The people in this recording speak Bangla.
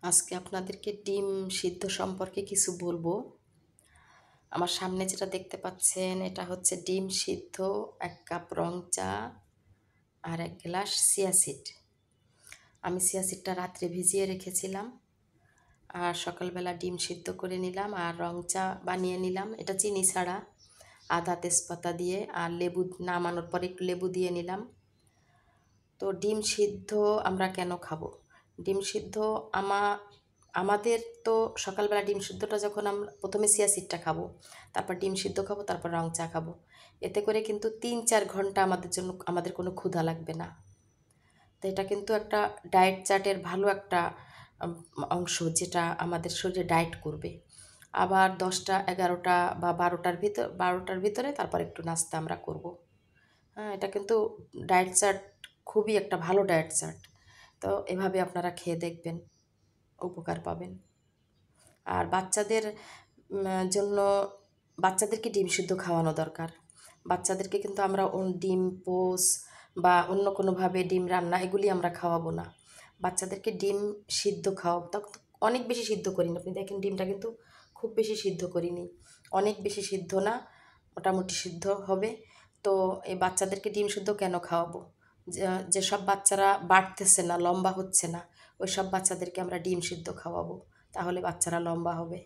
আজকে আপনাদেরকে ডিম সিদ্ধ সম্পর্কে কিছু বলবো। আমার সামনে যেটা দেখতে পাচ্ছেন এটা হচ্ছে ডিম সিদ্ধ, ১ কাপ রং চা আর ১ গ্লাস চিয়া সিড। আমি চিয়া সিডটা রাত্রে ভিজিয়ে রেখেছিলাম আর সকালবেলা ডিম সিদ্ধ করে নিলাম আর রং চা বানিয়ে নিলাম। এটা চিনি ছাড়া, আদা তেজপাতা দিয়ে আর লেবু নামানোর পরে একটু লেবু দিয়ে নিলাম। তো ডিম সিদ্ধ আমরা কেন খাবো? ডিম সিদ্ধ আমাদের তো সকালবেলা ডিম সিদ্ধটা যখন আমরা প্রথমে চিয়া সিডটা খাবো, তারপর ডিম সিদ্ধ খাবো, তারপর রং চা খাবো। এতে করে কিন্তু ৩-৪ ঘন্টা আমাদের কোনো ক্ষুধা লাগবে না। তো এটা কিন্তু একটা ডায়েট চার্টের ভালো একটা অংশ, যেটা আমাদের শরীরে ডায়েট করবে। আবার ১০টা ১১টা বা ১২টার ভিতরে তারপর একটু নাস্তা আমরা করব। হ্যাঁ, এটা কিন্তু ডায়েট চার্ট খুবই একটা ভালো ডায়েট চার্ট। তো এভাবে আপনারা খেয়ে দেখবেন, উপকার পাবেন। আর বাচ্চাদের জন্য বাচ্চাদেরকে ডিম সিদ্ধ খাওয়ানো দরকার। বাচ্চাদেরকে কিন্তু আমরা ডিম পোচ বা অন্য কোনোভাবে ডিম রান্না এগুলি আমরা খাওয়াবো না। বাচ্চাদেরকে ডিম সিদ্ধ খাওয়াবো, তখন অনেক বেশি সিদ্ধ করিনি। আপনি দেখেন ডিমটা কিন্তু খুব বেশি সিদ্ধ করিনি, অনেক বেশি সিদ্ধ না, মোটামুটি সিদ্ধ হবে। তো এই বাচ্চাদেরকে ডিম সিদ্ধ কেন খাওয়াবো? যেসব বাচ্চারা বাড়তেছে না, লম্বা হচ্ছে না, ওই সব বাচ্চাদেরকে আমরা ডিম সিদ্ধ খাওয়াবো, তাহলে বাচ্চারা লম্বা হবে।